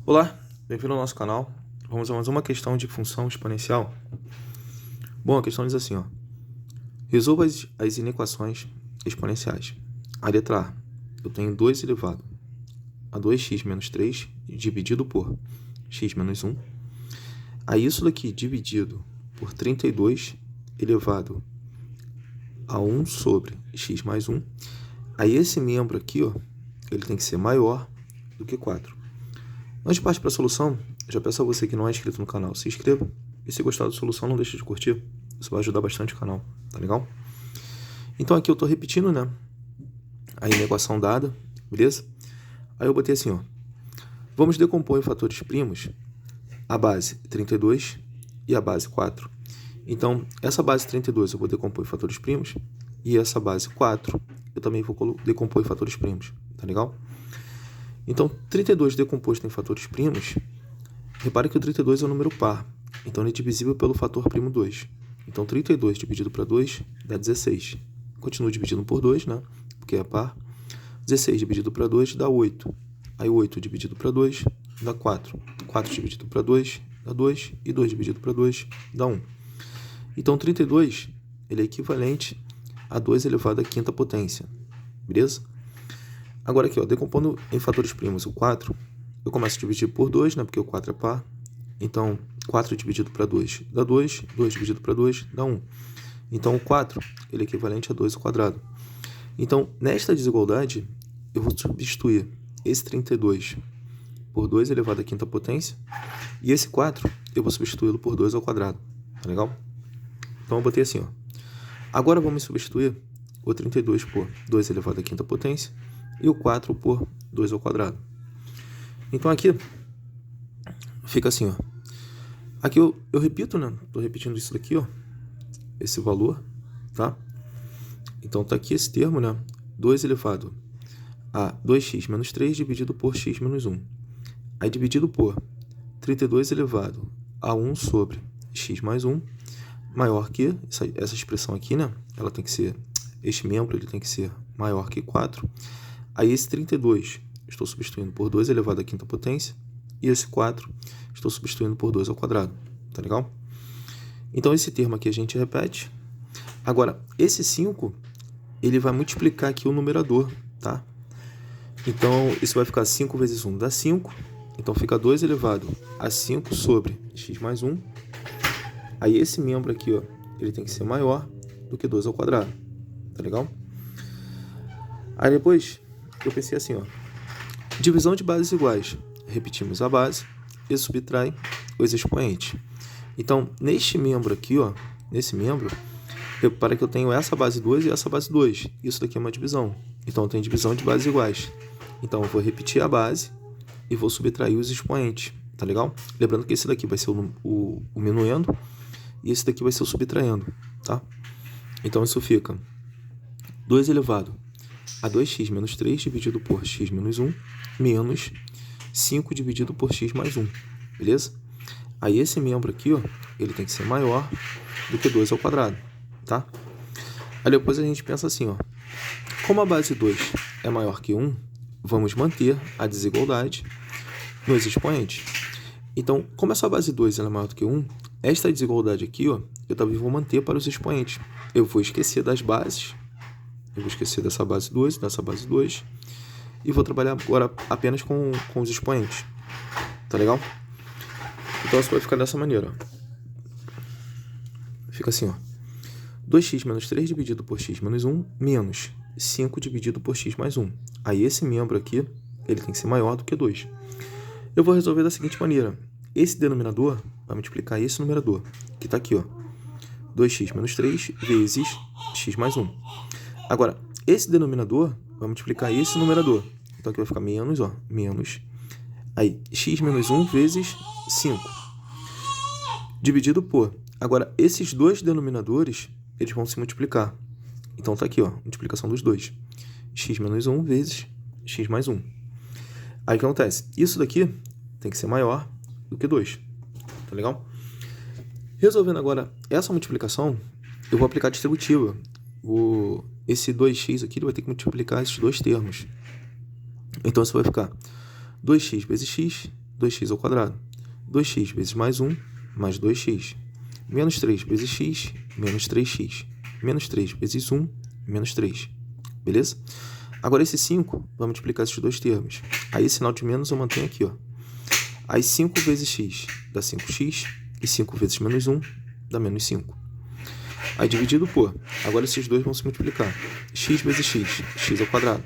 Olá, bem-vindo ao nosso canal. Vamos a mais uma questão de função exponencial. Bom, a questão diz assim, ó. Resolva as inequações exponenciais. A letra A, eu tenho 2 elevado a 2x menos 3 dividido por x menos 1. Aí isso daqui dividido por 32 elevado a 1 sobre x mais 1. Aí esse membro aqui, ó, ele tem que ser maior do que 4. Antes de partir para a solução, já peço a você que não é inscrito no canal, se inscreva. E se gostar da solução, não deixe de curtir. Isso vai ajudar bastante o canal, tá legal? Então aqui eu estou repetindo, né? A inequação dada, beleza? Aí eu botei assim, ó. Vamos decompor em fatores primos a base 32 e a base 4. Então, essa base 32 eu vou decompor em fatores primos. E essa base 4 eu também vou decompor em fatores primos, tá legal? Então, 32 decomposto em fatores primos, repare que o 32 é um número par, então ele é divisível pelo fator primo 2. Então, 32 dividido para 2 dá 16. Continuo dividindo por 2, né? Porque é par. 16 dividido para 2 dá 8. Aí 8 dividido para 2 dá 4. 4 dividido para 2 dá 2. E 2 dividido para 2 dá 1. Então, 32 ele é equivalente a 2 elevado à quinta potência. Beleza? Agora aqui, ó, decompondo em fatores primos o 4, eu começo a dividir por 2, né, porque o 4 é par. Então, 4 dividido para 2 dá 2, 2 dividido para 2 dá 1. Então, o 4 ele é equivalente a 2 ao quadrado. Então, nesta desigualdade, eu vou substituir esse 32 por 2 elevado à quinta potência, e esse 4 eu vou substituí-lo por 2 ao quadrado. Tá legal? Então, eu botei assim, ó. Agora, vamos substituir o 32 por 2 elevado à quinta potência, e o 4 por 2 ao quadrado. Então aqui fica assim, ó. Aqui eu repito, né? Estou repetindo isso daqui, ó. Esse valor, tá? Então tá aqui esse termo, né? 2 elevado a 2x menos 3 dividido por x menos 1. Aí dividido por 32 elevado a 1 sobre x mais 1, maior que, essa expressão aqui, né? Ela tem que ser, este membro ele tem que ser maior que 4. Aí esse 32 estou substituindo por 2 elevado à quinta potência. E esse 4 estou substituindo por 2 ao quadrado. Tá legal? Então esse termo aqui a gente repete. Agora, esse 5, ele vai multiplicar aqui o numerador, tá? Então, isso vai ficar 5 vezes 1 dá 5. Então fica 2 elevado a 5 sobre x mais 1. Aí esse membro aqui, ó, ele tem que ser maior do que 2 ao quadrado. Tá legal? Aí depois eu pensei assim, ó. Divisão de bases iguais. Repetimos a base e subtrai os expoentes. Então, neste membro aqui, ó, nesse membro, repara que eu tenho essa base 2 e essa base 2. Isso daqui é uma divisão. Então, eu tenho divisão de bases iguais. Então, eu vou repetir a base e vou subtrair os expoentes. Tá legal? Lembrando que esse daqui vai ser o minuendo e esse daqui vai ser o subtraindo, tá? Então, isso fica 2 elevado a 2x menos 3 dividido por x menos 1, menos 5 dividido por x mais 1, beleza? Aí esse membro aqui, ó, ele tem que ser maior do que 2 ao quadrado, tá? Aí depois a gente pensa assim, ó. Como a base 2 é maior que 1, vamos manter a desigualdade nos expoentes. Então, como essa base 2 ela é maior do que 1, esta desigualdade aqui, ó, eu também vou manter para os expoentes. Eu vou esquecer das bases. Eu vou esquecer dessa base 2, dessa base 2. E vou trabalhar agora apenas com os expoentes. Tá legal? Então isso vai ficar dessa maneira. Ó. Fica assim, ó. 2x menos 3 dividido por x menos 1, menos 5 dividido por x mais 1. Aí esse membro aqui, ele tem que ser maior do que 2. Eu vou resolver da seguinte maneira. Esse denominador vai multiplicar esse numerador, que está aqui, ó. 2x menos 3 vezes x mais 1. Agora, esse denominador vai multiplicar esse numerador. Então, aqui vai ficar menos, ó, menos. Aí, x menos 1 vezes 5. Dividido por. Agora, esses dois denominadores, eles vão se multiplicar. Então, tá aqui, ó, multiplicação dos dois. X menos 1 vezes x mais 1. Aí, o que acontece? Isso daqui tem que ser maior do que 2. Tá legal? Resolvendo agora essa multiplicação, eu vou aplicar a distributiva. Esse 2x aqui ele vai ter que multiplicar esses dois termos. Então, isso vai ficar 2x vezes x 2x ao quadrado. 2x vezes mais 1, mais 2x. Menos 3 vezes x, menos 3x. Menos 3 vezes 1, menos 3. Beleza? Agora esse 5, vamos multiplicar esses dois termos. Aí esse sinal de menos eu mantenho aqui, ó. Aí 5 vezes x dá 5x, e 5 vezes menos 1 dá menos 5. Aí dividido por, agora esses dois vão se multiplicar. X vezes x, x ao quadrado.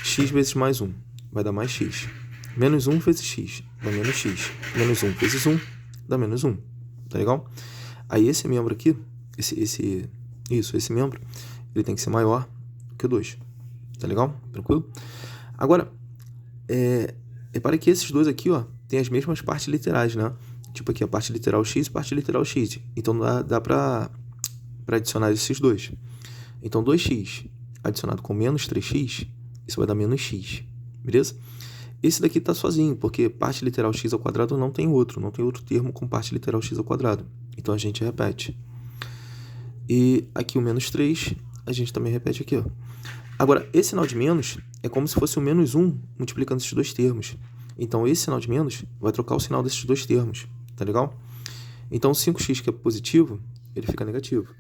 X vezes mais 1 vai dar mais x. Menos 1 vezes x dá menos x. Menos 1 vezes 1 dá menos 1. Tá legal? Aí esse membro aqui, esse membro, ele tem que ser maior que o 2. Tá legal? Tranquilo? Agora, repare que esses dois aqui, ó, tem as mesmas partes literais, né? Tipo aqui a parte literal x e parte literal x. Então dá para adicionar esses dois. Então 2x adicionado com menos 3x, isso vai dar menos x. Beleza? Esse daqui está sozinho, porque parte literal x ao quadrado não tem outro termo com parte literal x ao quadrado. Então a gente repete. E aqui o menos 3, a gente também repete aqui, ó. Agora, esse sinal de menos é como se fosse o menos 1 multiplicando esses dois termos. Então, esse sinal de menos vai trocar o sinal desses dois termos. Tá legal? Então, o 5x que é positivo, ele fica negativo.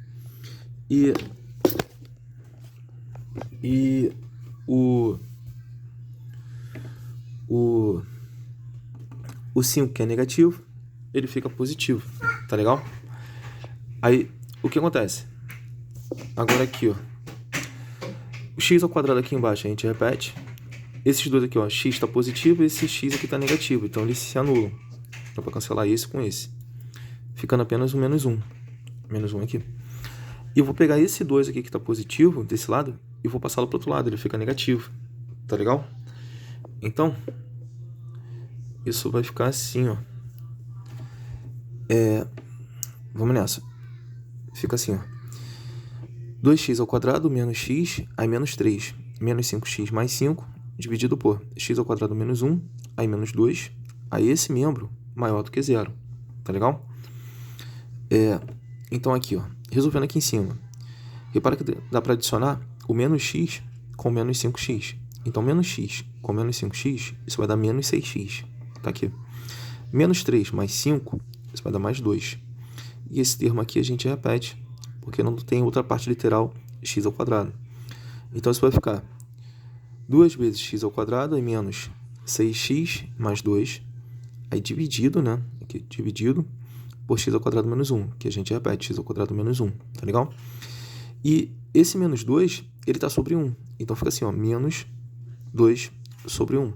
E o 5 que é negativo, ele fica positivo. Tá legal? Aí, o que acontece? Agora aqui, ó. O x ao quadrado aqui embaixo a gente repete. Esses dois aqui, ó, x está positivo e esse x aqui está negativo. Então, eles se anulam. Dá para cancelar esse com esse. Ficando apenas o menos 1. Menos 1 aqui. E eu vou pegar esse 2 aqui que está positivo, desse lado, e vou passá-lo para o outro lado. Ele fica negativo. Tá legal? Então, isso vai ficar assim, ó. Vamos nessa. Fica assim, ó. 2x ao quadrado menos x, aí menos 3, menos 5x mais 5, dividido por x ao quadrado menos 1, aí menos 2, aí esse membro maior do que zero. Tá legal? Então aqui, ó, resolvendo aqui em cima. Repara que dá para adicionar o menos x com menos 5x. Então, menos x com menos 5x, isso vai dar menos 6x. Tá aqui. Menos 3 mais 5, isso vai dar mais 2. E esse termo aqui a gente repete, porque não tem outra parte literal, x ao quadrado. Então, isso vai ficar 2 vezes x ao quadrado, aí menos 6x mais 2, aí dividido, né? Aqui, dividido por x ao quadrado menos 1, que a gente repete, x ao quadrado menos 1, tá legal? E esse menos 2, ele está sobre 1. Então, fica assim, ó, menos 2 sobre 1.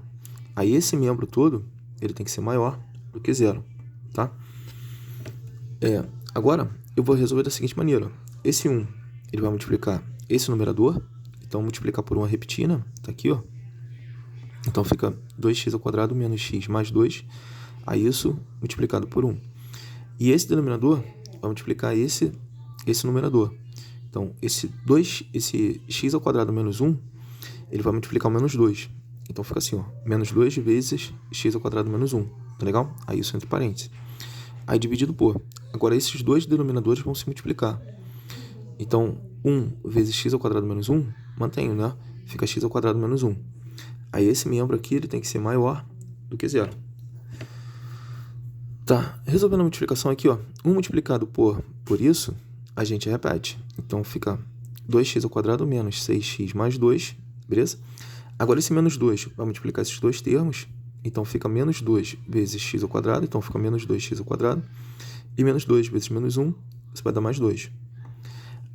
Aí, esse membro todo, ele tem que ser maior do que zero, tá? Agora, eu vou resolver da seguinte maneira. Esse 1, ele vai multiplicar esse numerador. Então, multiplicar por 1 é repetir, né? Tá aqui, ó. Então, fica 2x ao quadrado menos x mais 2. Aí, isso multiplicado por 1. E esse denominador vai multiplicar esse numerador. Então, esse x ao quadrado menos 1, ele vai multiplicar o menos 2. Então, fica assim, ó. Menos 2 vezes x ao quadrado menos 1. Tá legal? Aí, isso entre parênteses. Aí, dividido por. Agora, esses dois denominadores vão se multiplicar. Então, 1 vezes x ao quadrado menos 1, mantenho, né? Fica x ao quadrado menos 1. Aí, esse membro aqui, ele tem que ser maior do que zero. Tá, resolvendo a multiplicação aqui, ó. 1 multiplicado por isso, a gente repete. Então, fica 2x ao quadrado menos 6x mais 2, beleza? Agora, esse menos 2 vai multiplicar esses dois termos. Então, fica menos 2 vezes x ao quadrado. Então, fica menos 2x ao quadrado. E menos 2 vezes menos 1, isso vai dar mais 2.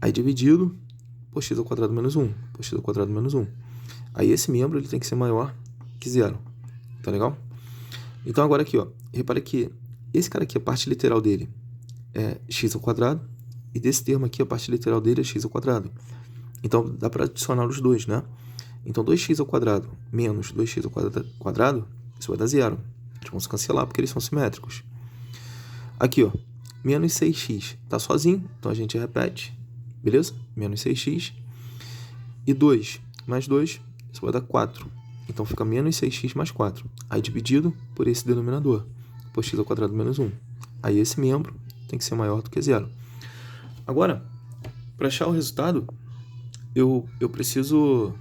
Aí, dividido por x ao quadrado menos 1. Por x ao quadrado menos 1. Aí, esse membro ele tem que ser maior que zero. Tá legal? Então, agora aqui, ó. Repare que esse cara aqui, a parte literal dele é x ao quadrado. E desse termo aqui, a parte literal dele é x ao quadrado. Então, dá para adicionar os dois, né? Então, 2x ao quadrado menos 2x ao quadrado, isso vai dar zero. Eles vão se cancelar porque eles são simétricos. Aqui, ó. Menos 6x está sozinho, então a gente repete. Beleza? Menos 6x. E 2 mais 2, isso vai dar 4. Então, fica menos 6x mais 4. Aí, dividido por esse denominador. Por x ao quadrado menos 1. Aí, esse membro tem que ser maior do que zero. Agora, para achar o resultado, eu preciso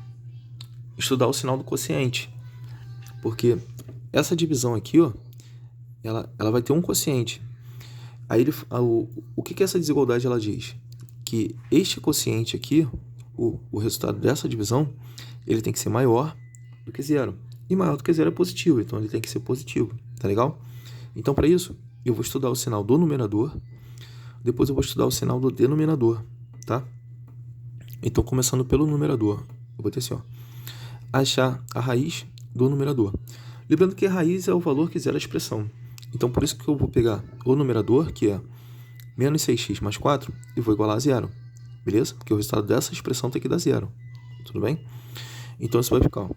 estudar o sinal do quociente. Porque essa divisão aqui, ó, ela vai ter um quociente. Aí o que essa desigualdade ela diz? Que este quociente aqui, o resultado dessa divisão, ele tem que ser maior do que zero. E maior do que zero é positivo, então ele tem que ser positivo, tá legal? Então, para isso, eu vou estudar o sinal do numerador, depois eu vou estudar o sinal do denominador, tá? Então, começando pelo numerador, eu vou ter assim, ó, achar a raiz do numerador. Lembrando que a raiz é o valor que zera a expressão. Então, por isso que eu vou pegar o numerador, que é menos 6x mais 4, e vou igualar a zero. Beleza? Porque o resultado dessa expressão tem que dar zero. Tudo bem? Então, isso vai ficar, ó,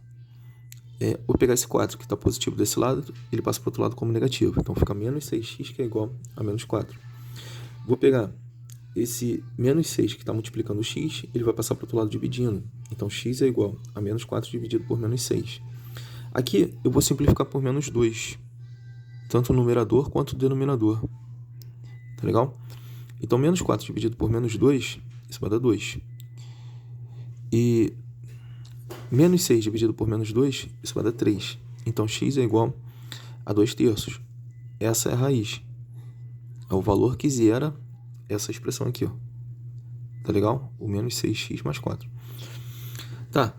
vou pegar esse 4 que está positivo desse lado, ele passa para o outro lado como negativo. Então, fica menos 6x, que é igual a menos 4. Vou pegar esse menos 6 que está multiplicando o x, ele vai passar para o outro lado dividindo. Então, x é igual a menos 4 dividido por menos 6. Aqui, eu vou simplificar por menos 2. Tanto o numerador quanto o denominador. Tá legal? Então, menos 4 dividido por menos 2, isso vai dar 2. E menos 6 dividido por menos 2, isso vai dar 3. Então, x é igual a 2 terços. Essa é a raiz. É o valor que zera essa expressão aqui, ó. Tá legal? O menos 6x mais 4. Tá.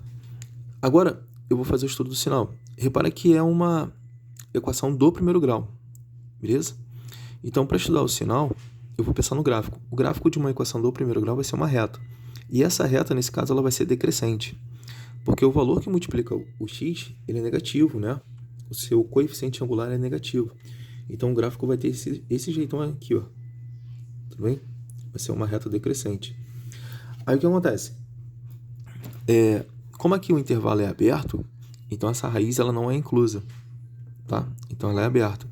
Agora, eu vou fazer o estudo do sinal. Repara que é uma equação do primeiro grau. Beleza? Então, para estudar o sinal, eu vou pensar no gráfico. O gráfico de uma equação do primeiro grau vai ser uma reta. E essa reta, nesse caso, ela vai ser decrescente. Porque o valor que multiplica o x, ele é negativo, né? O seu coeficiente angular é negativo. Então, o gráfico vai ter esse jeitão aqui, ó. Tudo bem? Vai ser uma reta decrescente. Aí, o que acontece? Como aqui o intervalo é aberto, então essa raiz ela não é inclusa, tá? Então, ela é aberta.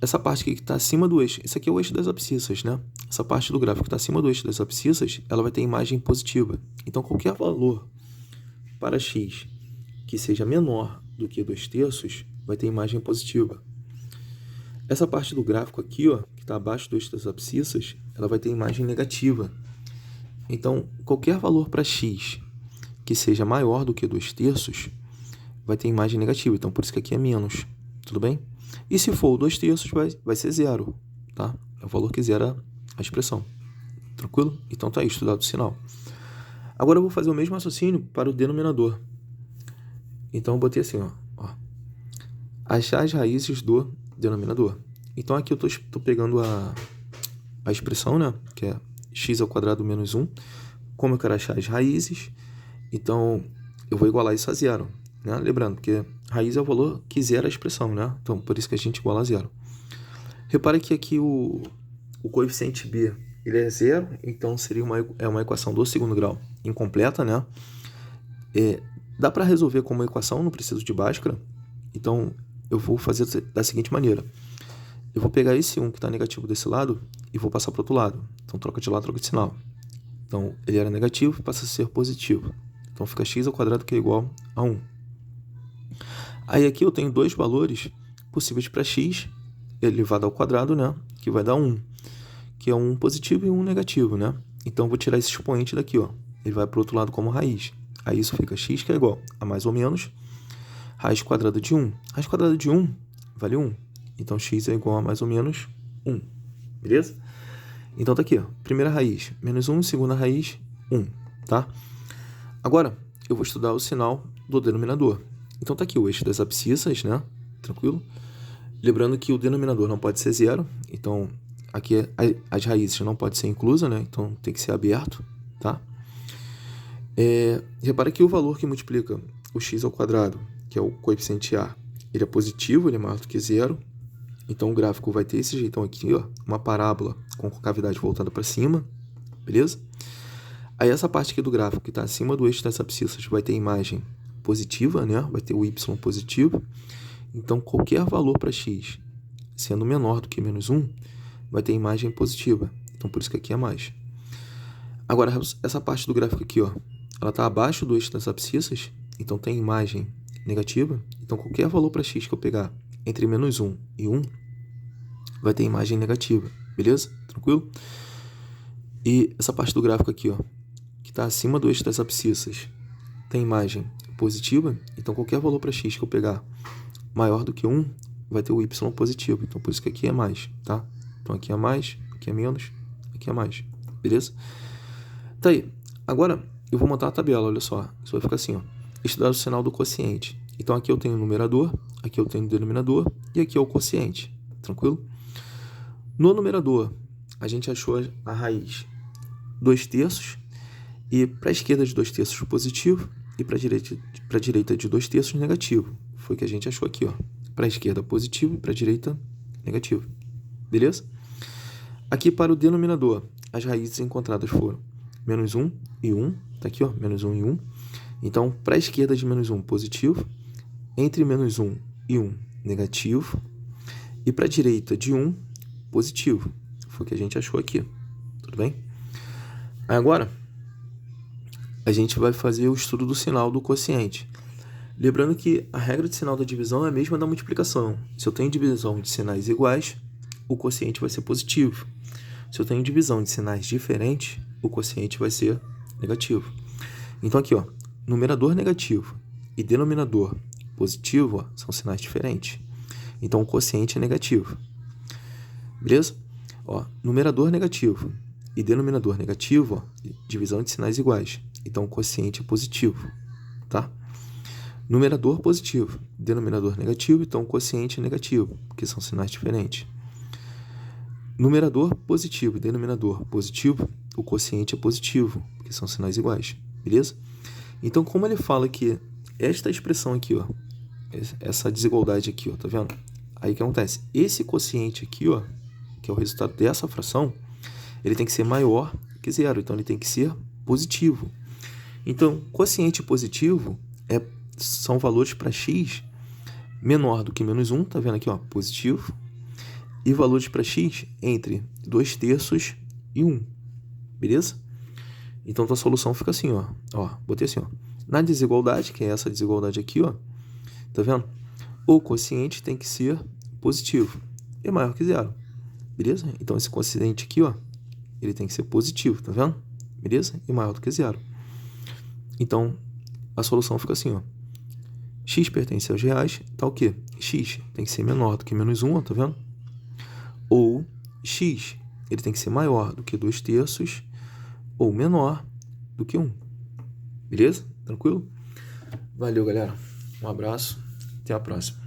Essa parte aqui que está acima do eixo, esse aqui é o eixo das abscissas, né? Essa parte do gráfico que está acima do eixo das abscissas, ela vai ter imagem positiva. Então, qualquer valor para x que seja menor do que 2 terços, vai ter imagem positiva. Essa parte do gráfico aqui, ó, que está abaixo do eixo das abscissas, ela vai ter imagem negativa. Então, qualquer valor para x que seja maior do que 2 terços, vai ter imagem negativa. Então, por isso que aqui é menos. Tudo bem? E se for 2 terços, vai ser zero, tá? É o valor que zera a expressão. Tranquilo? Então, tá aí, estudado o sinal. Agora, eu vou fazer o mesmo raciocínio para o denominador. Então, eu botei assim, ó. Achar as raízes do denominador. Então, aqui eu estou pegando a expressão, né? Que é x ao quadrado menos 1. Como eu quero achar as raízes, então, eu vou igualar isso a zero. Né? Lembrando que raiz é o valor que zera a expressão, né? Então, por isso que a gente iguala a zero. Repare que aqui o coeficiente b ele é zero, então seria uma equação do segundo grau incompleta, né? Dá para resolver com uma equação, não preciso de Bhaskara. Então, eu vou fazer da seguinte maneira. Eu vou pegar esse 1 que está negativo desse lado e vou passar para o outro lado. Então, troca de lado, troca de sinal. Então, ele era negativo, passa a ser positivo. Então, fica x ao quadrado que é igual a 1. Aí aqui eu tenho dois valores possíveis para x elevado ao quadrado, né? Que vai dar 1, que é um positivo e um negativo, né? Então eu vou tirar esse expoente daqui, ó. Ele vai para o outro lado como raiz. Aí isso fica x que é igual a mais ou menos raiz quadrada de 1. Raiz quadrada de 1 vale 1. Então x é igual a mais ou menos 1. Beleza? Então tá aqui, ó. Primeira raiz, menos 1. Segunda raiz, 1. Tá? Agora, eu vou estudar o sinal do denominador. Então tá aqui o eixo das abscissas, né? Tranquilo? Lembrando que o denominador não pode ser zero. Então, aqui as raízes não podem ser inclusas, né? Então, tem que ser aberto, tá? Repara que o valor que multiplica o x ao quadrado, que é o coeficiente a, ele é positivo, ele é maior do que zero. Então, o gráfico vai ter esse jeitão aqui, ó. Uma parábola com concavidade voltada para cima. Beleza? Aí, essa parte aqui do gráfico que está acima do eixo das abscissas vai ter imagem positiva, né? Vai ter o y positivo. Então, qualquer valor para x sendo menor do que menos 1, vai ter imagem positiva. Então, por isso que aqui é mais. Agora, essa parte do gráfico aqui, ó, ela está abaixo do eixo das abscissas, então tem imagem negativa. Então, qualquer valor para x que eu pegar entre menos 1 e 1, vai ter imagem negativa. Beleza? Tranquilo? E essa parte do gráfico aqui, ó, que está acima do eixo das abscissas, tem imagem positiva. Então, qualquer valor para x que eu pegar maior do que 1, vai ter o y positivo. Então, por isso que aqui é mais, tá? Então, aqui é mais, aqui é menos, aqui é mais. Beleza? Tá aí. Agora, eu vou montar a tabela, olha só. Isso vai ficar assim, ó. Estudar o sinal do quociente. Então, aqui eu tenho o numerador, aqui eu tenho o denominador e aqui é o quociente. Tranquilo? No numerador, a gente achou a raiz 2/3 e para a esquerda de 2/3 positivo e para a direita de 2/3 negativo. Foi o que a gente achou aqui, ó. Para a esquerda positivo e para a direita negativo. Beleza? Aqui para o denominador, as raízes encontradas foram -1 e 1. Tá aqui, ó, -1 e 1. Então, para a esquerda de -1 positivo, entre -1 e 1 negativo e para a direita de 1 positivo. Foi o que a gente achou aqui. Tudo bem? Agora, a gente vai fazer o estudo do sinal do quociente. Lembrando que a regra de sinal da divisão é a mesma da multiplicação. Se eu tenho divisão de sinais iguais, o quociente vai ser positivo. Se eu tenho divisão de sinais diferentes, o quociente vai ser negativo. Então aqui, ó, numerador negativo e denominador positivo, ó, são sinais diferentes. Então o quociente é negativo. Beleza? Ó, numerador negativo e denominador negativo, ó, divisão de sinais iguais. Então o quociente é positivo, tá? Numerador positivo, denominador negativo, então o quociente é negativo, porque são sinais diferentes. Numerador positivo e denominador positivo, o quociente é positivo, porque são sinais iguais, beleza? Então, como ele fala que esta expressão aqui, ó, essa desigualdade aqui, ó, tá vendo? Aí o que acontece? Esse quociente aqui, ó, que é o resultado dessa fração, ele tem que ser maior que zero, então ele tem que ser positivo. Então, quociente positivo são valores para x menor do que -1, tá vendo aqui, ó, positivo, e valores para x entre 2/3 e 1, beleza? Então, a solução fica assim, ó, botei assim, ó, na desigualdade, que é essa desigualdade aqui, ó, tá vendo? O quociente tem que ser positivo e maior que zero, beleza? Então, esse quociente aqui, ó, ele tem que ser positivo, tá vendo? Beleza? E maior do que zero. Então, a solução fica assim, ó, x pertence aos reais, tá o quê? X tem que ser menor do que -1, ó, tá vendo? Ou x, ele tem que ser maior do que 2/3 ou menor do que 1. Beleza? Tranquilo? Valeu, galera. Um abraço. Até a próxima.